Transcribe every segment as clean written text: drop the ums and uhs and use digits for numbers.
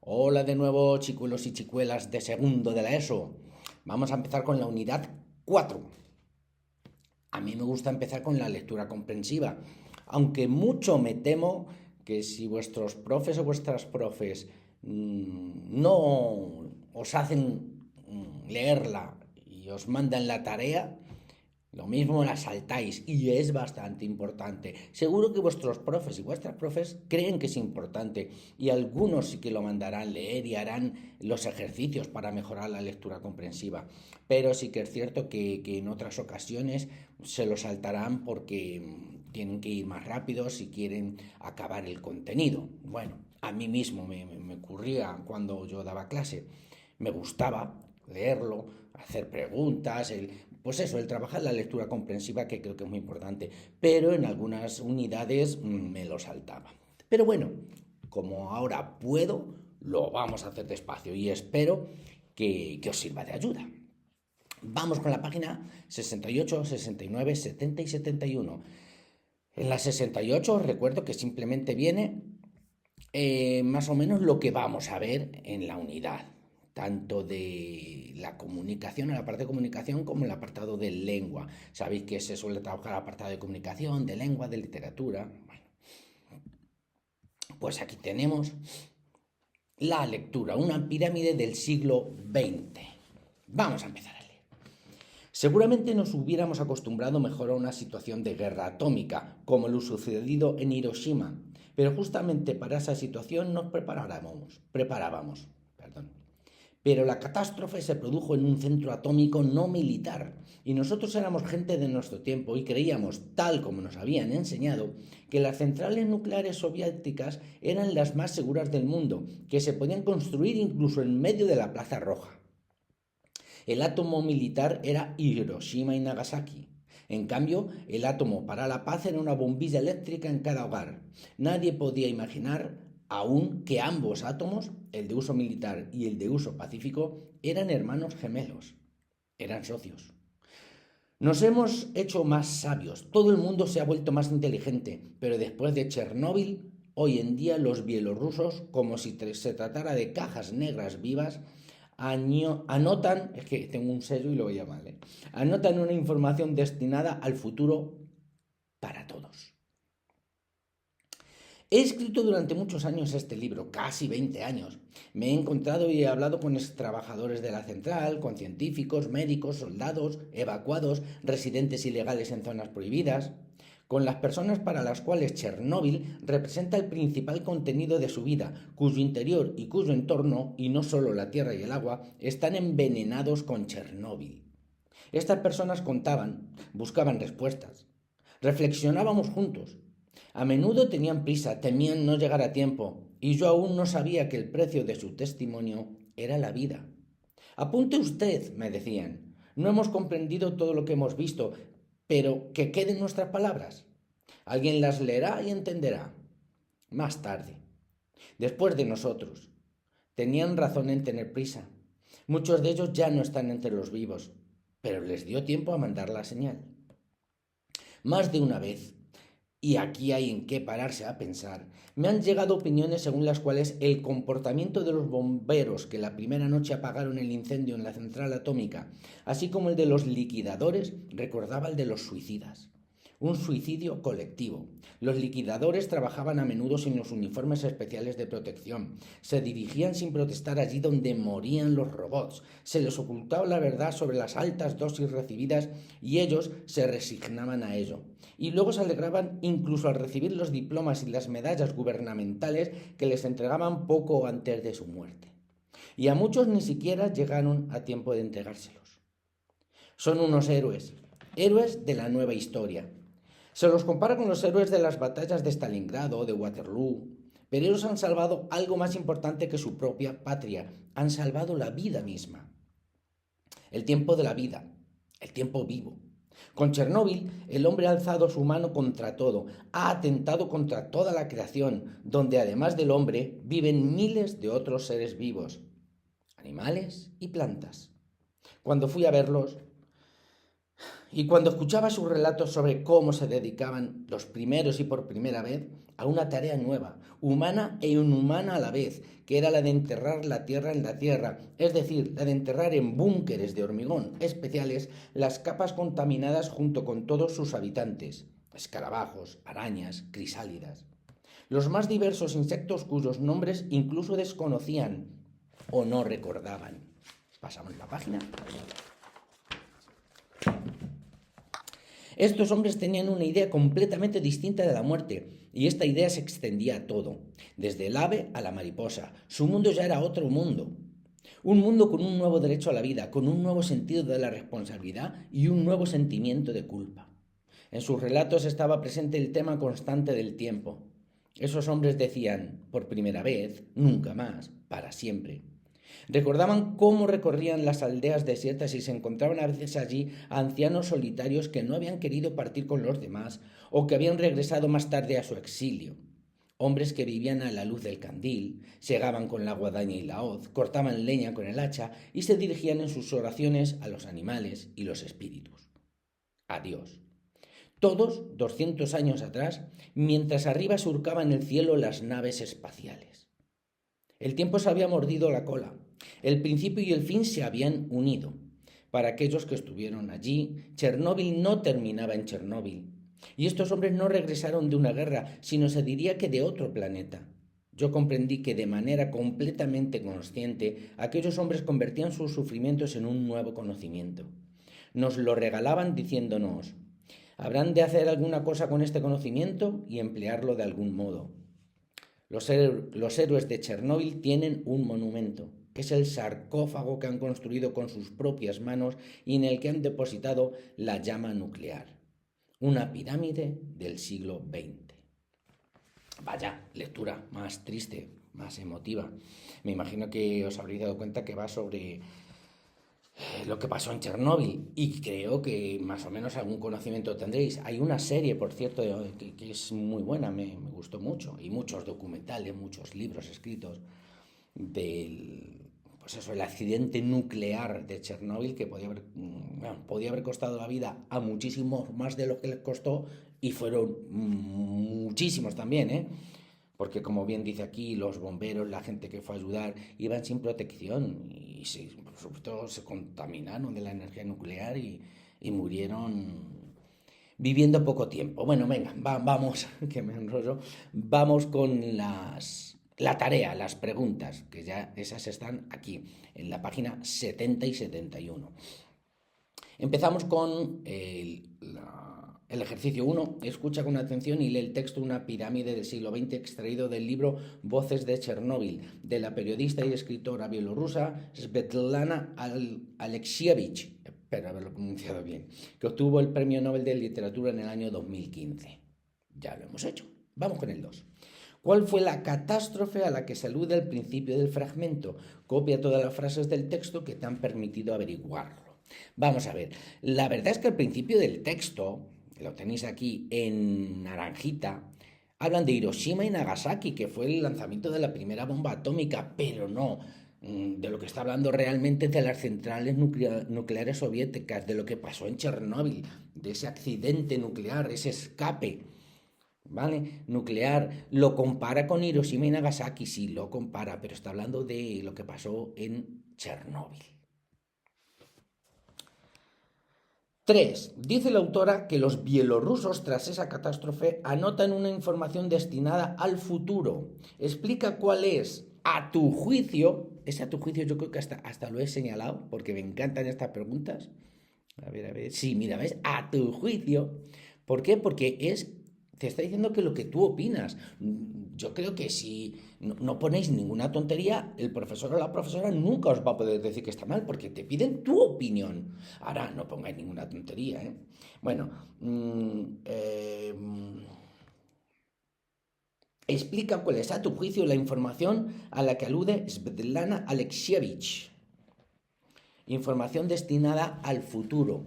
Hola de nuevo, chicuelos y chicuelas de segundo de la ESO. Vamos a empezar con la unidad 4. A mí me gusta empezar con la lectura comprensiva, aunque mucho me temo que si vuestros profes o vuestras profes no os hacen leerla y os mandan la tarea, lo mismo la saltáis y es bastante importante. Seguro que vuestros profes y vuestras profes creen que es importante y algunos sí que lo mandarán leer y harán los ejercicios para mejorar la lectura comprensiva. Pero sí que es cierto que en otras ocasiones se lo saltarán porque tienen que ir más rápido si quieren acabar el contenido. Bueno, a mí mismo me ocurría cuando yo daba clase. Me gustaba leerlo, hacer preguntas, pues eso, el trabajar la lectura comprensiva, que creo que es muy importante, pero en algunas unidades me lo saltaba. Pero bueno, como ahora puedo, lo vamos a hacer despacio y espero que os sirva de ayuda. Vamos con la página 68, 69, 70 y 71. En la 68 os recuerdo que simplemente viene más o menos lo que vamos a ver en la unidad, tanto de la comunicación, en la parte de comunicación, como en el apartado de lengua. Sabéis que se suele trabajar el apartado de comunicación, de lengua, de literatura. Bueno, pues aquí tenemos la lectura, una pirámide del siglo XX. Vamos a empezar a leer. Seguramente nos hubiéramos acostumbrado mejor a una situación de guerra atómica, como lo sucedido en Hiroshima, pero justamente para esa situación nos preparábamos. Pero la catástrofe se produjo en un centro atómico no militar, y nosotros éramos gente de nuestro tiempo y creíamos, tal como nos habían enseñado, que las centrales nucleares soviéticas eran las más seguras del mundo, que se podían construir incluso en medio de la Plaza Roja. El átomo militar era Hiroshima y Nagasaki. En cambio, el átomo para la paz era una bombilla eléctrica en cada hogar. Nadie podía imaginar aún que ambos átomos, el de uso militar y el de uso pacífico, eran hermanos gemelos, eran socios. Nos hemos hecho más sabios, todo el mundo se ha vuelto más inteligente, pero después de Chernóbil, hoy en día los bielorrusos, como si se tratara de cajas negras vivas, anotan, es que tengo un sello y lo voy a mal, anotan una información destinada al futuro para todos. He escrito durante muchos años este libro, casi 20 años. Me he encontrado y he hablado con trabajadores de la central, con científicos, médicos, soldados, evacuados, residentes ilegales en zonas prohibidas, con las personas para las cuales Chernóbil representa el principal contenido de su vida, cuyo interior y cuyo entorno, y no solo la tierra y el agua, están envenenados con Chernóbil. Estas personas contaban, buscaban respuestas. Reflexionábamos juntos. A menudo tenían prisa, temían no llegar a tiempo, y yo aún no sabía que el precio de su testimonio era la vida. Apunte usted, me decían. No hemos comprendido todo lo que hemos visto, pero que queden nuestras palabras. Alguien las leerá y entenderá. Más tarde, después de nosotros. Tenían razón en tener prisa. Muchos de ellos ya no están entre los vivos, pero les dio tiempo a mandar la señal. Más de una vez, y aquí hay en qué pararse a pensar, me han llegado opiniones según las cuales el comportamiento de los bomberos que la primera noche apagaron el incendio en la central atómica, así como el de los liquidadores, recordaba el de los suicidas. Un suicidio colectivo. Los liquidadores trabajaban a menudo sin los uniformes especiales de protección. Se dirigían sin protestar allí donde morían los robots. Se les ocultaba la verdad sobre las altas dosis recibidas y ellos se resignaban a ello. Y luego se alegraban incluso al recibir los diplomas y las medallas gubernamentales que les entregaban poco antes de su muerte. Y a muchos ni siquiera llegaron a tiempo de entregárselos. Son unos héroes, héroes de la nueva historia. Se los compara con los héroes de las batallas de Stalingrado o de Waterloo, pero ellos han salvado algo más importante que su propia patria, han salvado la vida misma. El tiempo de la vida, el tiempo vivo. Con Chernóbil, el hombre ha alzado su mano contra todo, ha atentado contra toda la creación, donde además del hombre viven miles de otros seres vivos, animales y plantas. Cuando fui a verlos, Y cuando escuchaba sus relatos sobre cómo se dedicaban los primeros y por primera vez a una tarea nueva, humana e inhumana a la vez, que era la de enterrar la tierra en la tierra, es decir, la de enterrar en búnkeres de hormigón especiales las capas contaminadas junto con todos sus habitantes, escarabajos, arañas, crisálidas, los más diversos insectos cuyos nombres incluso desconocían o no recordaban. Pasamos la página. Estos hombres tenían una idea completamente distinta de la muerte, y esta idea se extendía a todo, desde el ave a la mariposa. Su mundo ya era otro mundo. Un mundo con un nuevo derecho a la vida, con un nuevo sentido de la responsabilidad y un nuevo sentimiento de culpa. En sus relatos estaba presente el tema constante del tiempo. Esos hombres decían, por primera vez, nunca más, para siempre. Recordaban cómo recorrían las aldeas desiertas y se encontraban a veces allí ancianos solitarios que no habían querido partir con los demás o que habían regresado más tarde a su exilio. Hombres que vivían a la luz del candil, segaban con la guadaña y la hoz, cortaban leña con el hacha y se dirigían en sus oraciones a los animales y los espíritus. A Dios. Todos 200 años atrás, mientras arriba surcaban el cielo las naves espaciales. El tiempo se había mordido la cola. El principio y el fin se habían unido. Para aquellos que estuvieron allí, Chernóbil no terminaba en Chernóbil. Y estos hombres no regresaron de una guerra, sino se diría que de otro planeta. Yo comprendí que de manera completamente consciente, aquellos hombres convertían sus sufrimientos en un nuevo conocimiento. Nos lo regalaban diciéndonos, habrán de hacer alguna cosa con este conocimiento y emplearlo de algún modo. Los héroes de Chernóbil tienen un monumento. Es el sarcófago que han construido con sus propias manos y en el que han depositado la llama nuclear. Una pirámide del siglo XX. Vaya, lectura más triste, más emotiva. Me imagino que os habréis dado cuenta que va sobre lo que pasó en Chernóbil y creo que más o menos algún conocimiento tendréis. Hay una serie, por cierto, que es muy buena, me gustó mucho, y muchos documentales, muchos libros escritos del, pues eso, el accidente nuclear de Chernóbil que podía haber costado la vida a muchísimos más de lo que les costó y fueron muchísimos también, ¿eh? Porque como bien dice aquí, los bomberos, la gente que fue a ayudar, iban sin protección y sobre todo se contaminaron de la energía nuclear y murieron viviendo poco tiempo. Bueno, venga, vamos, que me enrollo, vamos con la tarea, las preguntas, que ya esas están aquí, en la página 70 y 71. Empezamos con el ejercicio 1. Escucha con atención y lee el texto Una pirámide del siglo XX extraído del libro Voces de Chernóbil, de la periodista y escritora bielorrusa Svetlana Alexievich, espero haberlo pronunciado bien, que obtuvo el Premio Nobel de Literatura en el año 2015. Ya lo hemos hecho. Vamos con el 2. ¿Cuál fue la catástrofe a la que se alude al principio del fragmento? Copia todas las frases del texto que te han permitido averiguarlo. Vamos a ver, la verdad es que al principio del texto, lo tenéis aquí en naranjita, hablan de Hiroshima y Nagasaki, que fue el lanzamiento de la primera bomba atómica, pero no, de lo que está hablando realmente es de las centrales nucleares soviéticas, de lo que pasó en Chernóbil, de ese accidente nuclear, ese escape, ¿vale? Nuclear. Lo compara con Hiroshima y Nagasaki, sí, lo compara, pero está hablando de lo que pasó en Chernóbil. 3. Dice la autora que los bielorrusos tras esa catástrofe anotan una información destinada al futuro. Explica cuál es, a tu juicio, ese a tu juicio yo creo que hasta lo he señalado porque me encantan estas preguntas. A ver, sí, mira, ¿ves? A tu juicio. ¿Por qué? Porque te está diciendo que lo que tú opinas. Yo creo que si no ponéis ninguna tontería, el profesor o la profesora nunca os va a poder decir que está mal, porque te piden tu opinión. Ahora, no pongáis ninguna tontería, ¿eh? Bueno, explica cuál es, a tu juicio, la información a la que alude Svetlana Alexievich. Información destinada al futuro.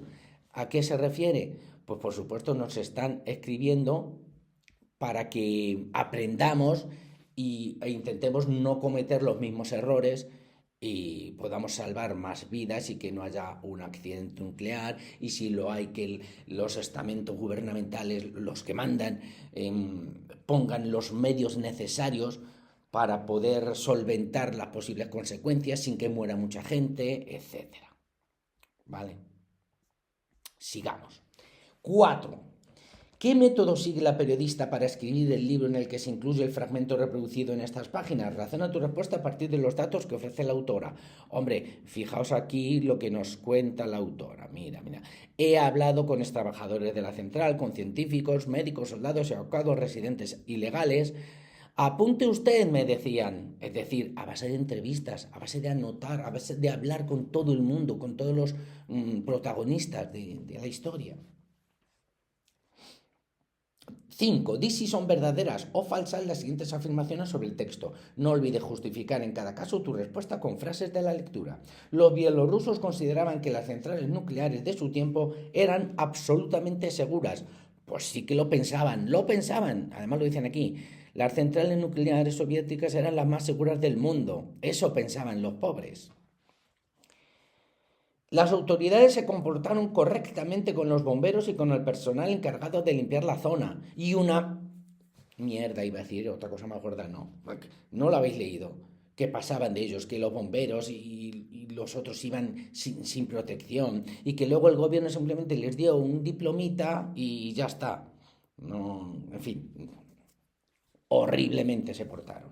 ¿A qué se refiere? Pues por supuesto nos están escribiendo para que aprendamos e intentemos no cometer los mismos errores y podamos salvar más vidas y que no haya un accidente nuclear, y si lo hay, que los estamentos gubernamentales, los que mandan, pongan los medios necesarios para poder solventar las posibles consecuencias sin que muera mucha gente, etcétera. ¿Vale? Sigamos. 4. ¿Qué método sigue la periodista para escribir el libro en el que se incluye el fragmento reproducido en estas páginas? Razona tu respuesta a partir de los datos que ofrece la autora. Hombre, fijaos aquí lo que nos cuenta la autora. Mira. He hablado con extrabajadores de la central, con científicos, médicos, soldados, evacuados, residentes ilegales. Apunte usted, me decían. Es decir, a base de entrevistas, a base de anotar, a base de hablar con todo el mundo, con todos los protagonistas de la historia. 5. Di si son verdaderas o falsas las siguientes afirmaciones sobre el texto. No olvides justificar en cada caso tu respuesta con frases de la lectura. Los bielorrusos consideraban que las centrales nucleares de su tiempo eran absolutamente seguras. Pues sí que lo pensaban, además lo dicen aquí. Las centrales nucleares soviéticas eran las más seguras del mundo. Eso pensaban los pobres. Las autoridades se comportaron correctamente con los bomberos y con el personal encargado de limpiar la zona. Y una mierda, iba a decir, otra cosa más gorda, no lo habéis leído. Que pasaban de ellos, que los bomberos y los otros iban sin protección, y que luego el gobierno simplemente les dio un diplomita y ya está. No, en fin, horriblemente se portaron.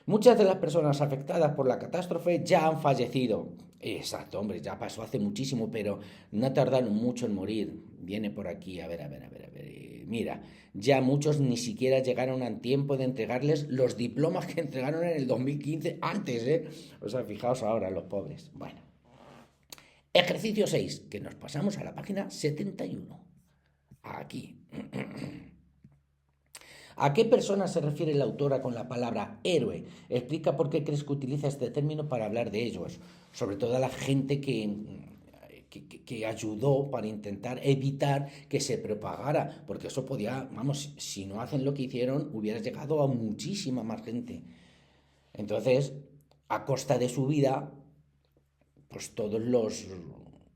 Muchas de las personas afectadas por la catástrofe ya han fallecido. Exacto, hombre, ya pasó hace muchísimo, pero no tardaron mucho en morir. Viene por aquí, a ver. Mira, ya muchos ni siquiera llegaron a tiempo de entregarles los diplomas que entregaron en el 2015 antes, ¿eh? O sea, fijaos ahora, los pobres. Bueno. Ejercicio 6, que nos pasamos a la página 71. Aquí. ¿A qué persona se refiere la autora con la palabra héroe? Explica por qué crees que utiliza este término para hablar de ellos. Sobre todo a la gente que ayudó para intentar evitar que se propagara, porque eso podía, vamos, si no hacen lo que hicieron, hubiera llegado a muchísima más gente. Entonces, a costa de su vida, pues todos los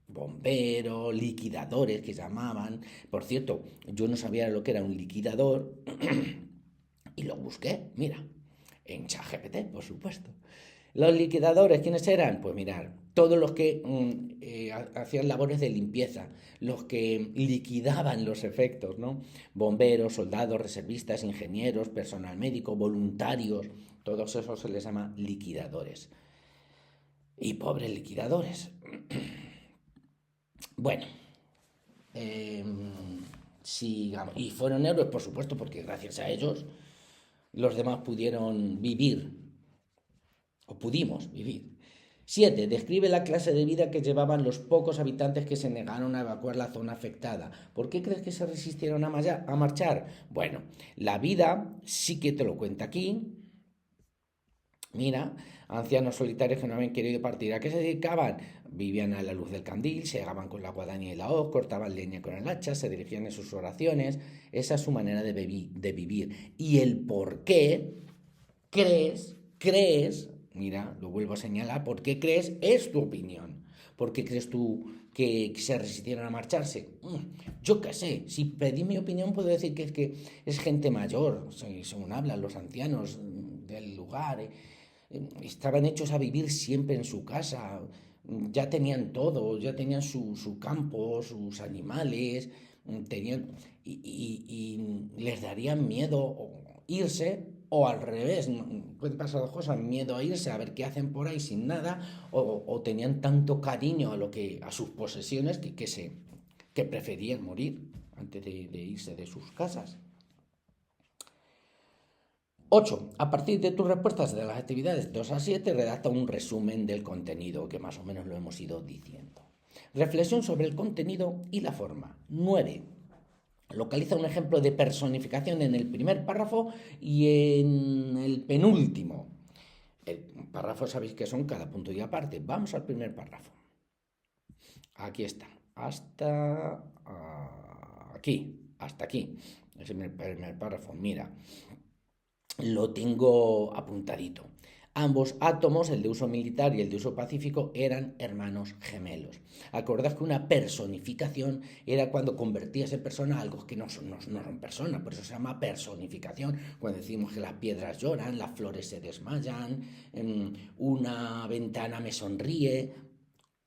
bomberos, liquidadores que llamaban. Por cierto, yo no sabía lo que era un liquidador y lo busqué, mira, en ChatGPT, por supuesto. Los liquidadores, ¿quiénes eran? Pues mirar, todos los que hacían labores de limpieza, los que liquidaban los efectos, ¿no? Bomberos, soldados, reservistas, ingenieros, personal médico, voluntarios, todos esos se les llama liquidadores. Y pobres liquidadores. Bueno, sigamos. Y fueron héroes, por supuesto, porque gracias a ellos los demás pudieron vivir, o pudimos vivir. 7. Describe la clase de vida que llevaban los pocos habitantes que se negaron a evacuar la zona afectada. ¿Por qué crees que se resistieron a marchar? Bueno, la vida sí que te lo cuenta aquí. Mira, ancianos solitarios que no habían querido partir. ¿A qué se dedicaban? Vivían a la luz del candil, segaban con la guadaña y la hoz, cortaban leña con el hacha, se dirigían en sus oraciones. Esa es su manera de vivir. Y el por qué crees, mira, lo vuelvo a señalar, ¿por qué crees? Es tu opinión. ¿Por qué crees tú que se resistieron a marcharse? Yo qué sé, si pedí mi opinión puedo decir que es gente mayor, según hablan los ancianos del lugar. Estaban hechos a vivir siempre en su casa, ya tenían todo, ya tenían su campo, sus animales, tenían, y les darían miedo irse, o al revés, puede pasar dos cosas, miedo a irse, a ver qué hacen por ahí sin nada, o tenían tanto cariño a sus posesiones que preferían morir antes de irse de sus casas. 8. A partir de tus respuestas de las actividades 2 a 7, redacta un resumen del contenido, que más o menos lo hemos ido diciendo. Reflexión sobre el contenido y la forma. 9. Localiza un ejemplo de personificación en el primer párrafo y en el penúltimo. El párrafo sabéis que son cada punto y aparte. Vamos al primer párrafo. Aquí está. Hasta aquí. Es el primer párrafo. Mira. Lo tengo apuntadito. Ambos átomos, el de uso militar y el de uso pacífico, eran hermanos gemelos. Acordad que una personificación era cuando convertías en persona algo que no son personas, por eso se llama personificación. Cuando decimos que las piedras lloran, las flores se desmayan, una ventana me sonríe,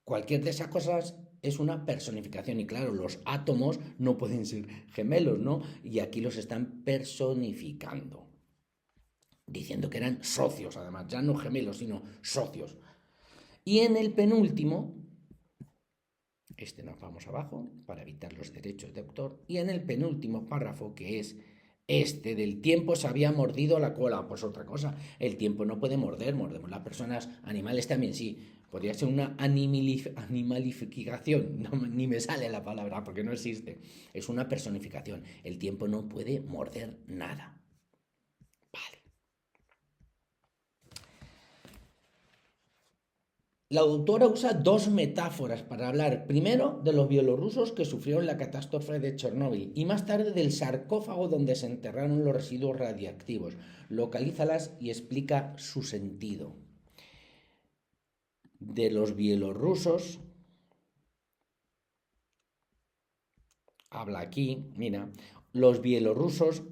cualquier de esas cosas es una personificación. Y claro, los átomos no pueden ser gemelos, ¿no? Y aquí los están personificando, diciendo que eran socios, además, ya no gemelos, sino socios. Y en el penúltimo, nos vamos abajo para evitar los derechos de autor, y en el penúltimo párrafo, que es del tiempo se había mordido la cola, pues otra cosa, el tiempo no puede morder, mordemos las personas, animales también sí, podría ser una animalificación, no, ni me sale la palabra porque no existe, es una personificación, el tiempo no puede morder nada. Vale. La autora usa dos metáforas para hablar, primero de los bielorrusos que sufrieron la catástrofe de Chernóbil y más tarde del sarcófago donde se enterraron los residuos radiactivos. Localízalas y explica su sentido. De los bielorrusos, habla aquí, mira, los bielorrusos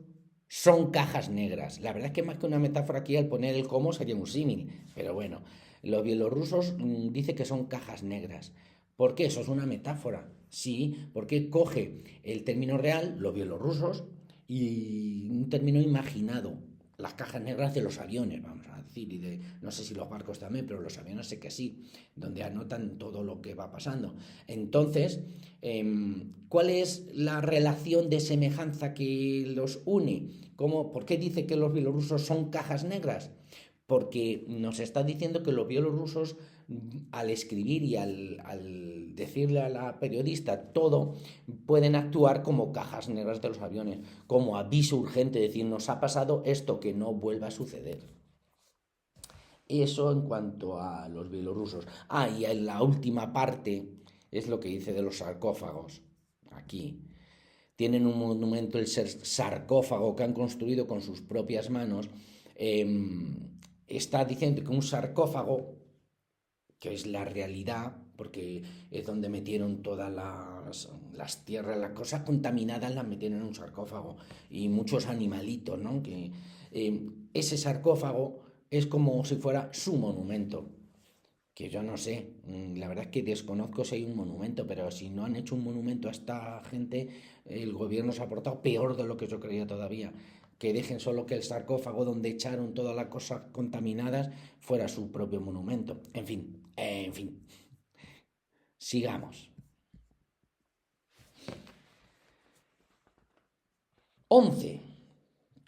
son cajas negras. La verdad es que más que una metáfora aquí al poner el cómo sería un símil, pero bueno. Los bielorrusos dice que son cajas negras. ¿Por qué? Eso es una metáfora. Sí, porque coge el término real, los bielorrusos, y un término imaginado, las cajas negras de los aviones, vamos a decir, y de, no sé si los barcos también, pero los aviones sé que sí, donde anotan todo lo que va pasando. Entonces, ¿cuál es la relación de semejanza que los une? ¿Por qué dice que los bielorrusos son cajas negras? Porque nos está diciendo que los bielorrusos, al escribir y al decirle a la periodista todo, pueden actuar como cajas negras de los aviones, como aviso urgente, decir, nos ha pasado esto, que no vuelva a suceder. Eso en cuanto a los bielorrusos. Y en la última parte es lo que dice de los sarcófagos. Aquí tienen un monumento, el sarcófago que han construido con sus propias manos. Está diciendo que un sarcófago, que es la realidad, porque es donde metieron todas las tierras, las cosas contaminadas las metieron en un sarcófago, y muchos animalitos, ¿no? Que ese sarcófago es como si fuera su monumento, que yo no sé, la verdad es que desconozco si hay un monumento, pero si no han hecho un monumento a esta gente, el gobierno se ha portado peor de lo que yo creía todavía. Que dejen solo que el sarcófago donde echaron todas las cosas contaminadas fuera su propio monumento. En fin, sigamos. 11.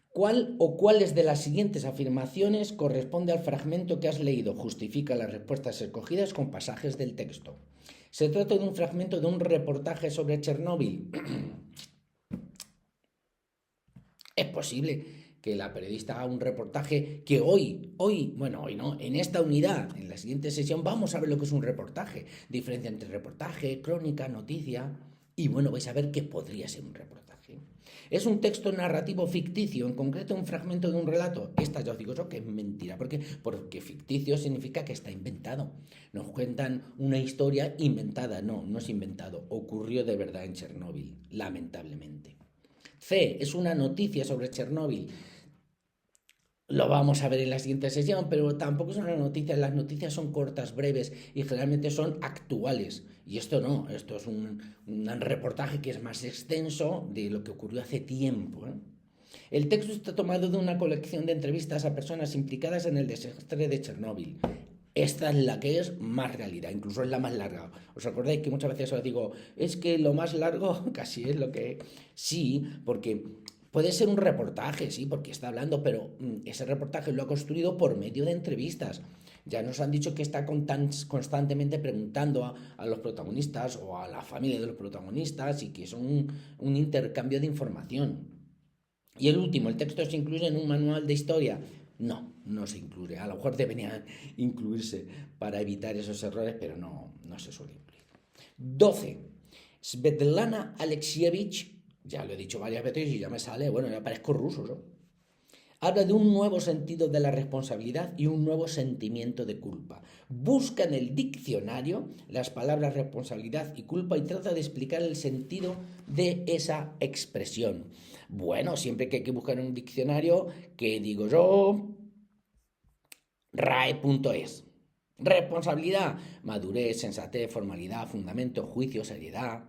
¿Cuál o cuáles de las siguientes afirmaciones corresponde al fragmento que has leído? Justifica las respuestas escogidas con pasajes del texto. Se trata de un fragmento de un reportaje sobre Chernóbil. Es posible que la periodista haga un reportaje que hoy no, en esta unidad, en la siguiente sesión, vamos a ver lo que es un reportaje. Diferencia entre reportaje, crónica, noticia. Y bueno, vais a ver qué podría ser un reportaje. Es un texto narrativo ficticio, en concreto un fragmento de un relato. Esta ya os digo yo que es mentira, porque ficticio significa que está inventado. Nos cuentan una historia inventada. No es inventado. Ocurrió de verdad en Chernóbil, lamentablemente. C, es una noticia sobre Chernóbil. Lo vamos a ver en la siguiente sesión, pero tampoco es una noticia. Las noticias son cortas, breves y generalmente son actuales. Y esto no, esto es un reportaje que es más extenso de lo que ocurrió hace tiempo. El texto está tomado de una colección de entrevistas a personas implicadas en el desastre de Chernóbil. Esta es la que es más realidad, incluso es la más larga. ¿Os acordáis que muchas veces os digo, es que lo más largo casi es lo que... Sí, porque puede ser un reportaje, sí, porque está hablando, pero ese reportaje lo ha construido por medio de entrevistas. Ya nos han dicho que está constantemente preguntando a los protagonistas o a la familia de los protagonistas y que es un intercambio de información. Y el último, el texto se incluye en un manual de historia. No se incluye. A lo mejor debería incluirse para evitar esos errores, pero no se suele incluir. 12. Svetlana Alexievich, ya lo he dicho varias veces y ya me sale, bueno, ya parezco ruso, ¿no? Habla de un nuevo sentido de la responsabilidad y un nuevo sentimiento de culpa. Busca en el diccionario las palabras responsabilidad y culpa y trata de explicar el sentido de esa expresión. Bueno, siempre que hay que buscar en un diccionario, ¿qué digo yo? RAE.es. Responsabilidad, madurez, sensatez, formalidad, fundamento, juicio, seriedad.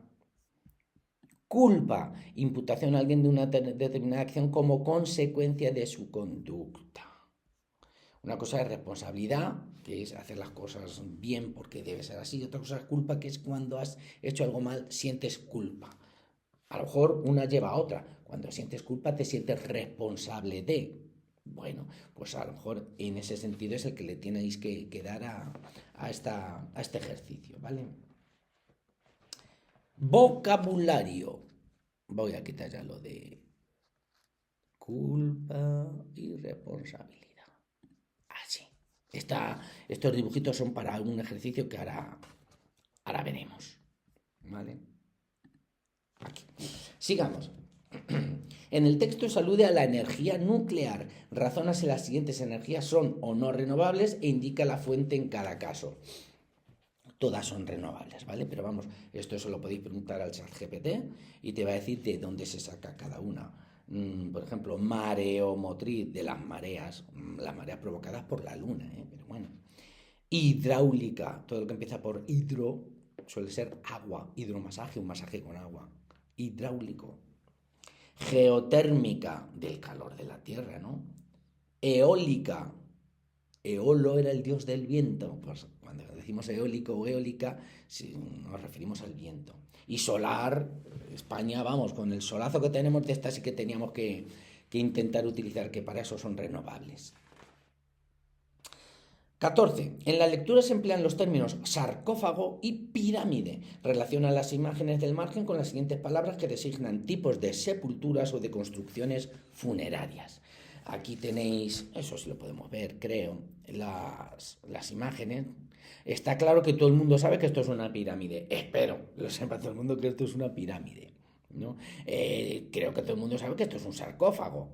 Culpa, imputación a alguien de una determinada acción como consecuencia de su conducta. Una cosa es responsabilidad, que es hacer las cosas bien porque debe ser así. Otra cosa es culpa, que es cuando has hecho algo mal, sientes culpa. A lo mejor una lleva a otra. Cuando sientes culpa, te sientes responsable de. Bueno, pues a lo mejor en ese sentido es el que le tenéis que dar a este ejercicio, ¿vale? Vocabulario. Voy a quitar ya lo de culpa y responsabilidad. Así. Estos dibujitos son para un ejercicio que ahora veremos. ¿Vale? Aquí. Sigamos. En el texto se alude a la energía nuclear. Razona si las siguientes energías son o no renovables e indica la fuente en cada caso. Todas son renovables, ¿vale? Pero vamos, esto se lo podéis preguntar al ChatGPT y te va a decir de dónde se saca cada una. Por ejemplo, mareomotriz, de las mareas provocadas por la luna, pero bueno. Hidráulica, todo lo que empieza por hidro suele ser agua, hidromasaje, un masaje con agua. Hidráulico. Geotérmica, del calor de la tierra, ¿no? Eólica, Eolo era el dios del viento, pues cuando decimos eólico o eólica nos referimos al viento. Y solar, España, vamos, con el solazo que tenemos de esta sí que teníamos que intentar utilizar, que para eso son renovables. 14. En la lectura se emplean los términos sarcófago y pirámide. Relaciona las imágenes del margen con las siguientes palabras que designan tipos de sepulturas o de construcciones funerarias. Aquí tenéis, eso sí lo podemos ver, creo, las imágenes. Está claro que todo el mundo sabe que esto es una pirámide. Espero lo sepa todo el mundo que esto es una pirámide, ¿no? Creo que todo el mundo sabe que esto es un sarcófago.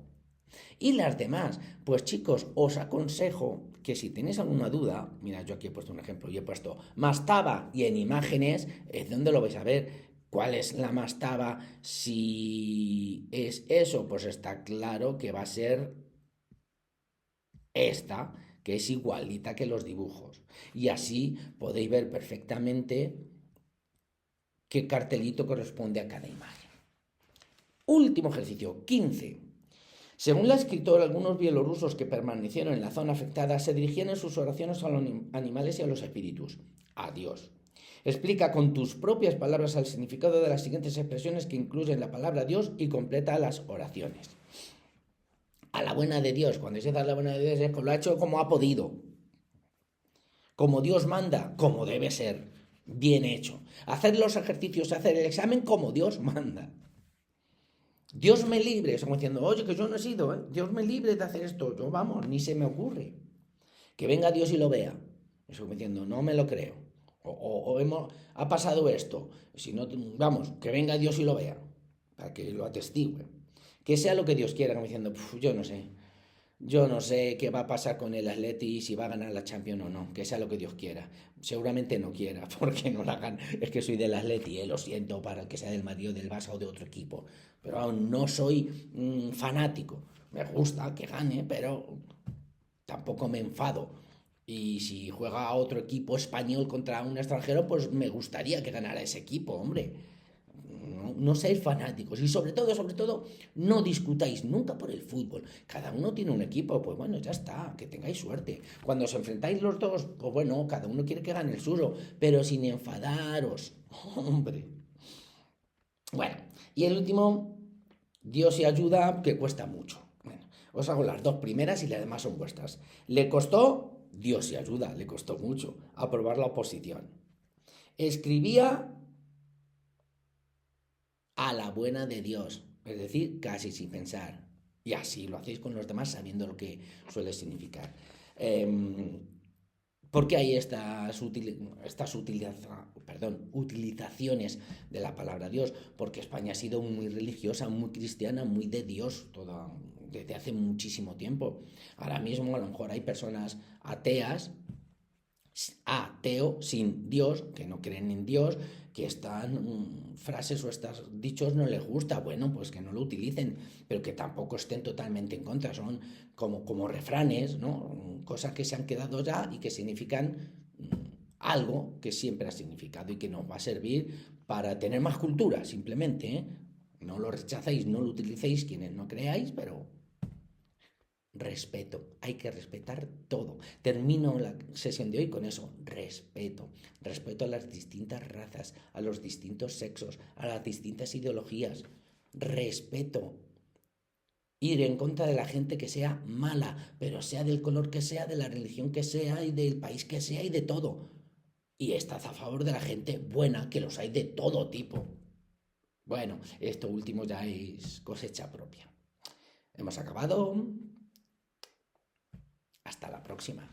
Y las demás, pues chicos, os aconsejo que si tenéis alguna duda, mira, yo aquí he puesto un ejemplo, yo he puesto mastaba y en imágenes, ¿dónde lo vais a ver? ¿Cuál es la mastaba? Si es eso, pues está claro que va a ser esta, que es igualita que los dibujos. Y así podéis ver perfectamente qué cartelito corresponde a cada imagen. Último ejercicio, 15. Según la escritora, algunos bielorrusos que permanecieron en la zona afectada se dirigían en sus oraciones a los animales y a los espíritus. A Dios. Explica con tus propias palabras el significado de las siguientes expresiones que incluyen la palabra Dios y completa las oraciones. A la buena de Dios, cuando se da la buena de Dios, es que lo ha hecho como ha podido. Como Dios manda, como debe ser. Bien hecho. Hacer los ejercicios, hacer el examen como Dios manda. Dios me libre, estamos diciendo, oye, que yo no he sido, Dios me libre de hacer esto, yo vamos, ni se me ocurre. Que venga Dios y lo vea. Estamos diciendo, no me lo creo. Ha pasado esto, si no, vamos, que venga Dios y lo vea, para que lo atestigue. Que sea lo que Dios quiera, como diciendo, yo no sé qué va a pasar con el Atleti, si va a ganar la Champions o no, que sea lo que Dios quiera. Seguramente no quiera, porque no la gana. Es que soy del Atleti, lo siento para el que sea del Madrid o del Barça o de otro equipo. Pero aún no soy fanático. Me gusta que gane, pero tampoco me enfado. Y si juega a otro equipo español contra un extranjero, pues me gustaría que ganara ese equipo, hombre. No seáis fanáticos y sobre todo, no discutáis nunca por el fútbol. Cada uno tiene un equipo, pues bueno, ya está, que tengáis suerte. Cuando os enfrentáis los dos, pues bueno, cada uno quiere que gane el suyo, pero sin enfadaros, hombre. Bueno, y el último, Dios y ayuda, que cuesta mucho. Bueno, os hago las dos primeras y las demás son vuestras. Le costó, Dios y ayuda, le costó mucho aprobar la oposición. Escribía a la buena de Dios, es decir, casi sin pensar. Y así lo hacéis con los demás sabiendo lo que suele significar. ¿Por qué hay estas utilizaciones de la palabra Dios? Porque España ha sido muy religiosa, muy cristiana, muy de Dios, toda desde hace muchísimo tiempo. Ahora mismo a lo mejor hay personas ateas, ateo, sin Dios, que no creen en Dios, que estas frases o estos dichos no les gusta, bueno, pues que no lo utilicen, pero que tampoco estén totalmente en contra, son como refranes, ¿no? Cosas que se han quedado ya y que significan algo que siempre ha significado y que nos va a servir para tener más cultura, simplemente, ¿eh? No lo rechacéis, no lo utilicéis quienes no creáis, pero respeto, hay que respetar todo. Termino la sesión de hoy con eso, respeto. Respeto a las distintas razas, a los distintos sexos, a las distintas ideologías. Respeto. Ir en contra de la gente que sea mala, pero sea del color que sea, de la religión que sea y del país que sea y de todo. Y estad a favor de la gente buena, que los hay de todo tipo. Bueno, esto último ya es cosecha propia. Hemos acabado. Hasta la próxima.